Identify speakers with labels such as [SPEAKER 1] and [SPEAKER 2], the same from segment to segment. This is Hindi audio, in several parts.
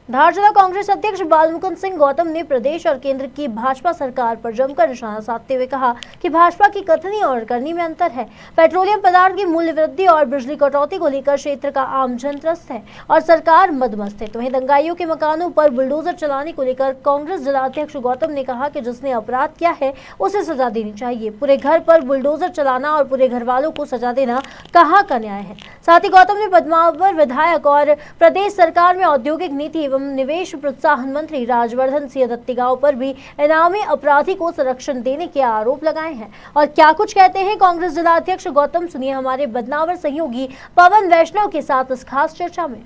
[SPEAKER 1] धार जिला कांग्रेस अध्यक्ष बालमुकुंद सिंह गौतम ने प्रदेश और केंद्र की भाजपा सरकार पर जमकर निशाना साधते हुए कहा कि भाजपा की कथनी और करनी में अंतर है। पेट्रोलियम पदार्थ की मूल्य वृद्धि और बिजली कटौती को लेकर क्षेत्र का आम जन त्रस्त है और सरकार मदमस्त है। वहीं दंगाइयों के मकानों पर बुलडोजर चलाने को लेकर कांग्रेस जिला अध्यक्ष गौतम ने कहा कि जिसने अपराध किया है उसे सजा देनी चाहिए। पूरे घर पर बुलडोजर चलाना और पूरे घर वालों को सजा देना कहाँ का न्याय है। साथ ही गौतम ने पद्मावर विधायक और प्रदेश सरकार में औद्योगिक नीति एवं निवेश प्रोत्साहन मंत्री राजवर्धन सिंह दत्तीगांव पर भी इनामी अपराधी को संरक्षण देने के आरोप लगाए हैं। और क्या कुछ कहते हैं कांग्रेस जिला अध्यक्ष गौतम, सुनिए हमारे बदनावर सहयोगी पवन वैष्णव के साथ इस खास चर्चा में।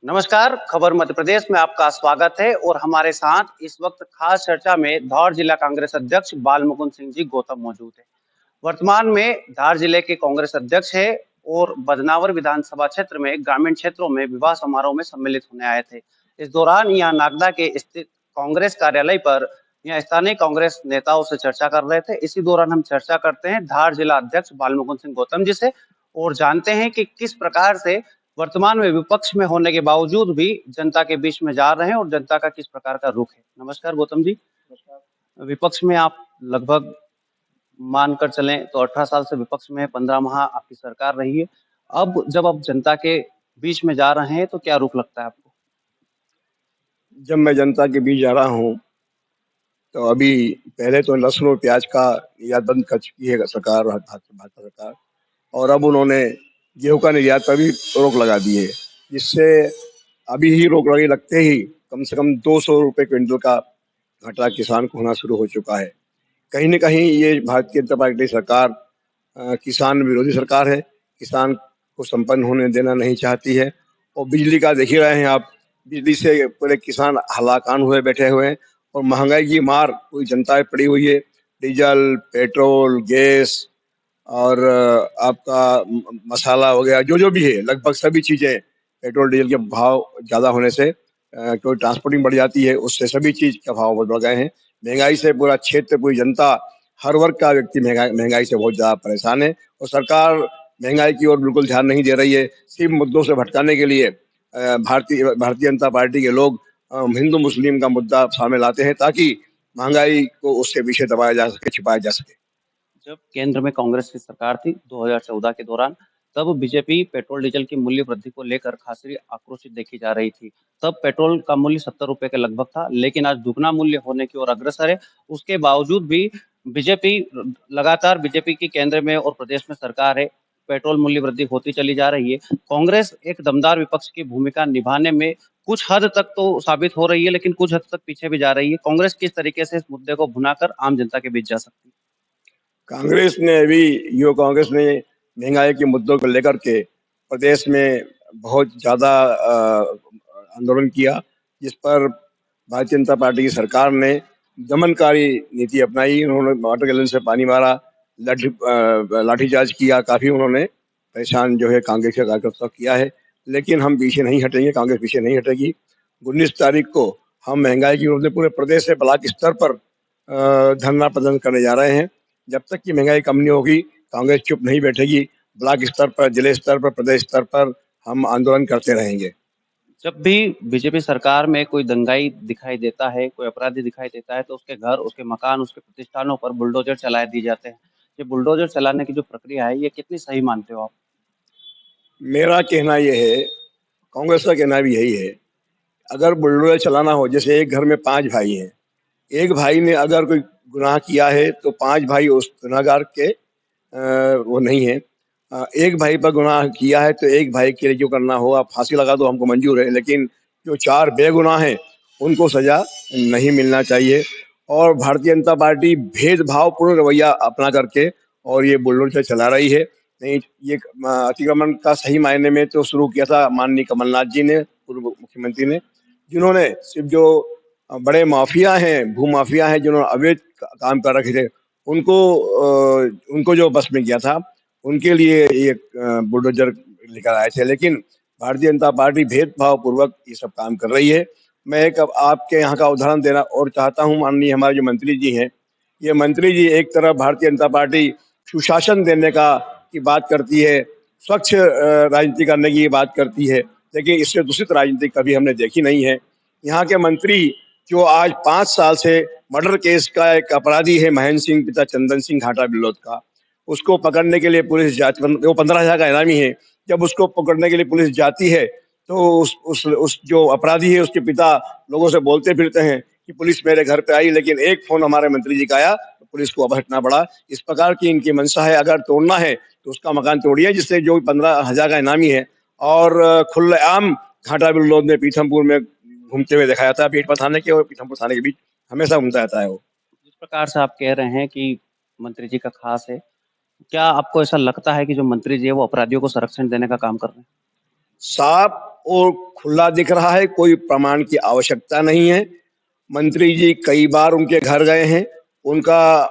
[SPEAKER 2] नमस्कार, खबर मध्य प्रदेश में आपका स्वागत है और हमारे साथ इस वक्त खास चर्चा में धार जिला कांग्रेस अध्यक्ष बालमुकुंद सिंह जी गौतम मौजूद है। वर्तमान में धार जिले के कांग्रेस अध्यक्ष है और बदनावर विधानसभा क्षेत्र में ग्रामीण क्षेत्रों में विवाह समारोह में सम्मिलित होने आए थे। इस दौरान यहाँ नागदा के स्थित कांग्रेस कार्यालय पर यहाँ स्थानीय कांग्रेस नेताओं से चर्चा कर रहे थे। इसी दौरान हम चर्चा करते हैं धार जिला अध्यक्ष बालमुकुंद सिंह गौतम जी से और जानते हैं कि किस प्रकार से वर्तमान में विपक्ष में होने के बावजूद भी जनता के बीच में जा रहे हैं और जनता का किस प्रकार का रुख है। नमस्कार गौतम जी। नमस्कार। विपक्ष में आप लगभग मानकर चलें तो 18 साल से विपक्ष में 15 माह आपकी सरकार रही है। अब जब आप जनता के बीच में जा रहे हैं तो क्या रुख लगता है आपको?
[SPEAKER 3] जब मैं जनता के बीच जा रहा हूँ तो अभी पहले तो लहसुन और प्याज का निर्यात बंद कर चुकी है सरकार, भाजपा सरकार, और अब उन्होंने गेहूं का निर्यात पर भी रोक लगा दी है, जिससे अभी ही रोक लगते ही कम से कम 200 रुपये क्विंटल का घाटा किसान को होना शुरू हो चुका है। कहीं न कहीं ये भारतीय जनता पार्टी सरकार किसान विरोधी सरकार है, किसान को संपन्न होने देना नहीं चाहती है। और बिजली का देख ही रहे हैं आप, बिजली से पूरे किसान हलाकान हुए बैठे हुए हैं और महंगाई की मार पूरी जनता पे पड़ी हुई है। डीजल, पेट्रोल, गैस और आपका मसाला वगैरह जो भी है, लगभग सभी चीज़ें पेट्रोल डीजल के भाव ज़्यादा होने से क्योंकि ट्रांसपोर्टिंग बढ़ जाती है, उससे सभी चीज़ के भाव बढ़ गए हैं। महंगाई से पूरा क्षेत्र, पूरी जनता, हर वर्ग का व्यक्ति महंगाई से बहुत ज़्यादा परेशान है और सरकार महंगाई की ओर बिल्कुल ध्यान नहीं दे रही है। सिर्फ मुद्दों से भटकाने के लिए भारतीय जनता पार्टी के लोग हिंदू मुस्लिम का मुद्दा सामने लाते हैं ताकि महंगाई को उसके पीछे दबाया जा सके, छिपाया जा सके।
[SPEAKER 2] जब केंद्र में कांग्रेस की सरकार थी 2014 के दौरान, तब बीजेपी पेट्रोल डीजल की मूल्य वृद्धि को लेकर खासी आक्रोशित देखी जा रही थी। तब पेट्रोल का मूल्य 70 रुपए के लगभग था, लेकिन आज दुगना मूल्य होने की ओर अग्रसर है। उसके बावजूद भी बीजेपी की केंद्र में और प्रदेश में सरकार है, पेट्रोल मूल्य वृद्धि होती चली जा रही है। कांग्रेस एक दमदार विपक्ष की भूमिका निभाने में कुछ हद तक तो साबित हो रही है, लेकिन कुछ हद तक पीछे भी जा रही है। कांग्रेस किस तरीके से इस मुद्दे को भुनाकर आम जनता के बीच जा सकती है?
[SPEAKER 3] युवा कांग्रेस ने महंगाई के मुद्दों को लेकर के प्रदेश में बहुत ज़्यादा आंदोलन किया, जिस पर भारतीय जनता पार्टी की सरकार ने दमनकारी नीति अपनाई। उन्होंने वाटर गैलन से पानी मारा, लाठीचार्ज किया, काफ़ी उन्होंने परेशान जो है कांग्रेस के कार्यकर्ता किया है। लेकिन हम पीछे नहीं हटेंगे, कांग्रेस पीछे नहीं हटेगी। 19 तारीख को हम महंगाई की विरोध में पूरे प्रदेश से ब्लॉक स्तर पर धरना प्रदर्शन करने जा रहे हैं। जब तक कि महंगाई कम नहीं होगी, कांग्रेस चुप नहीं बैठेगी। ब्लॉक स्तर पर, जिले स्तर पर, प्रदेश स्तर पर हम आंदोलन करते रहेंगे।
[SPEAKER 2] जब भी बीजेपी सरकार में कोई दंगाई दिखाई देता है, कोई अपराधी दिखाई देता है, तो उसके घर, उसके मकान, उसके प्रतिष्ठानों पर बुलडोजर चलाए दिए जाते हैं। ये बुलडोजर चलाने की जो प्रक्रिया है, ये कितनी सही मानते हो आप?
[SPEAKER 3] मेरा कहना ये है, कांग्रेस का कहना भी यही है, अगर बुलडोजर चलाना हो, जैसे एक घर में 5 भाई हैं, एक भाई ने अगर कोई गुनाह किया है तो 5 भाई उस गुनाहगार के वो नहीं है। एक भाई पर गुनाह किया है तो एक भाई के लिए जो करना हो, आप फांसी लगा दो, हमको मंजूर है, लेकिन जो 4 बेगुनाह हैं उनको सजा नहीं मिलना चाहिए। और भारतीय जनता पार्टी भेदभावपूर्ण रवैया अपना करके और ये बुलडोजर चला रही है। नहीं, ये अतिक्रमण का सही मायने में तो शुरू किया था माननीय कमलनाथ जी ने, पूर्व मुख्यमंत्री ने, जिन्होंने सिर्फ जो बड़े माफिया हैं, भू माफिया हैं, जिन्होंने अवैध काम कर रखे थे, उनको जो बस में किया था, उनके लिए ये बुलडोजर लेकर आए थे। लेकिन भारतीय जनता पार्टी भेदभाव पूर्वक ये सब काम कर रही है। मैं एक अब आपके यहाँ का उदाहरण देना और चाहता हूँ। माननीय हमारे जो मंत्री जी हैं, ये मंत्री जी एक तरफ भारतीय जनता पार्टी सुशासन देने की बात करती है, स्वच्छ राजनीति करने की बात करती है, लेकिन इससे दूषित राजनीति कभी हमने देखी नहीं है। यहाँ के मंत्री जो आज 5 साल से मर्डर केस का एक अपराधी है, महेंद्र सिंह पिता चंदन सिंह घाटा बिल्लौद का, उसको पकड़ने के लिए पुलिस जाती, वो 15,000 का इनामी है। जब उसको पकड़ने के लिए पुलिस जाती है तो उस जो अपराधी है उसके पिता लोगों से बोलते फिरते हैं कि पुलिस मेरे घर पे आई, लेकिन एक फोन हमारे मंत्री जी का आया तो पुलिस को वापस हटना पड़ा। इस प्रकार की इनकी मंशा है। अगर तोड़ना है तो उसका मकान तोड़िए, जिससे जो 15,000 का इनामी है और खुलेआम घाटा बिल्लौद में पीथमपुर में घूमते हुए देखा जाता है। पीठपा थाने के और पीथमपुर थाने के बीच हमेशा घूमता रहता है वो।
[SPEAKER 2] जिस प्रकार से आप कह रहे हैं कि मंत्री जी का खास है, क्या आपको ऐसा लगता है कि जो मंत्री जी है वो अपराधियों को संरक्षण देने का काम कर रहे हैं?
[SPEAKER 3] साफ और खुला दिख रहा है, कोई प्रमाण की आवश्यकता नहीं है। मंत्री जी कई बार उनके घर गए हैं, उनका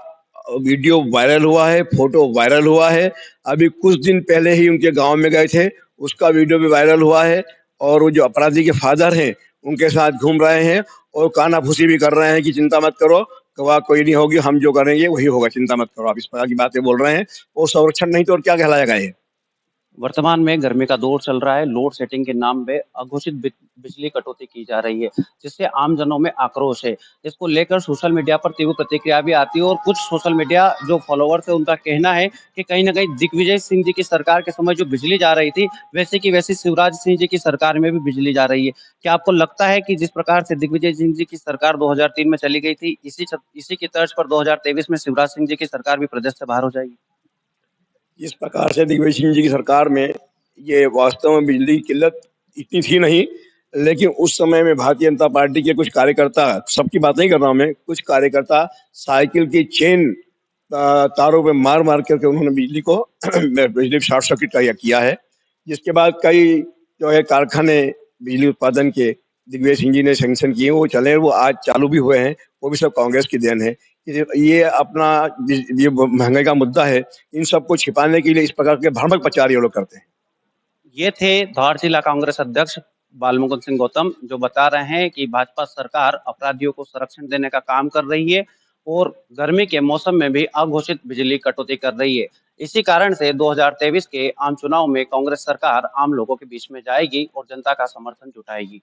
[SPEAKER 3] वीडियो वायरल हुआ है, फोटो वायरल हुआ है। अभी कुछ दिन पहले ही उनके गांव में गए थे, उसका वीडियो भी वायरल हुआ है। और वो जो अपराधी के फादर हैं उनके साथ घूम रहे हैं और कानाफूसी भी कर रहे हैं कि चिंता मत करो, गवाह कोई नहीं होगी, हम जो करेंगे वही होगा, चिंता मत करो। आप इस प्रकार की बातें बोल रहे हैं, वो संरक्षण नहीं तो और क्या कहलाएगा ये।
[SPEAKER 2] वर्तमान में गर्मी का दौर चल रहा है, लोड सेटिंग के नाम पे अघोषित बिजली कटौती की जा रही है, जिससे आमजनों में आक्रोश है। इसको लेकर सोशल मीडिया पर तीव्र प्रतिक्रिया भी आती है और कुछ सोशल मीडिया जो फॉलोअर्स है उनका कहना है कि कहीं ना कहीं दिग्विजय सिंह जी की सरकार के समय जो बिजली जा रही थी वैसे की वैसी शिवराज सिंह जी की सरकार में भी बिजली जा रही है। क्या आपको लगता है कि जिस प्रकार से दिग्विजय सिंह जी की सरकार 2003 में चली गई थी, इसी की तर्ज पर 2023 में शिवराज सिंह जी की सरकार भी प्रदेश से बाहर हो जाएगी?
[SPEAKER 3] जिस प्रकार से दिग्विजय सिंह जी की सरकार में ये वास्तव में बिजली की किल्लत इतनी थी नहीं, लेकिन उस समय में भारतीय जनता पार्टी के कुछ कार्यकर्ता, सबकी बात नहीं कर रहा हूं मैं, कुछ कार्यकर्ता साइकिल की चेन तारों पे मार मार करके उन्होंने बिजली को बिजली शॉर्ट सर्किट किया है। जिसके बाद कई जो है कारखाने बिजली उत्पादन के दिग्विजय सिंह जी ने सैंक्शन किए, वो चले, वो आज चालू भी हुए हैं। वो भी सब कांग्रेस की देन है। ये अपना ये महंगाई का मुद्दा है, इन सबको छिपाने के लिए इस प्रकार के भ्रामक प्रचार ये लोग करते हैं।
[SPEAKER 2] ये थे धार जिला कांग्रेस अध्यक्ष बालमुकुंद सिंह गौतम, जो बता रहे हैं कि भाजपा सरकार अपराधियों को संरक्षण देने का काम कर रही है और गर्मी के मौसम में भी अघोषित बिजली कटौती कर रही है। इसी कारण से 2023 के आम चुनाव में कांग्रेस सरकार आम लोगों के बीच में जाएगी और जनता का समर्थन जुटाएगी।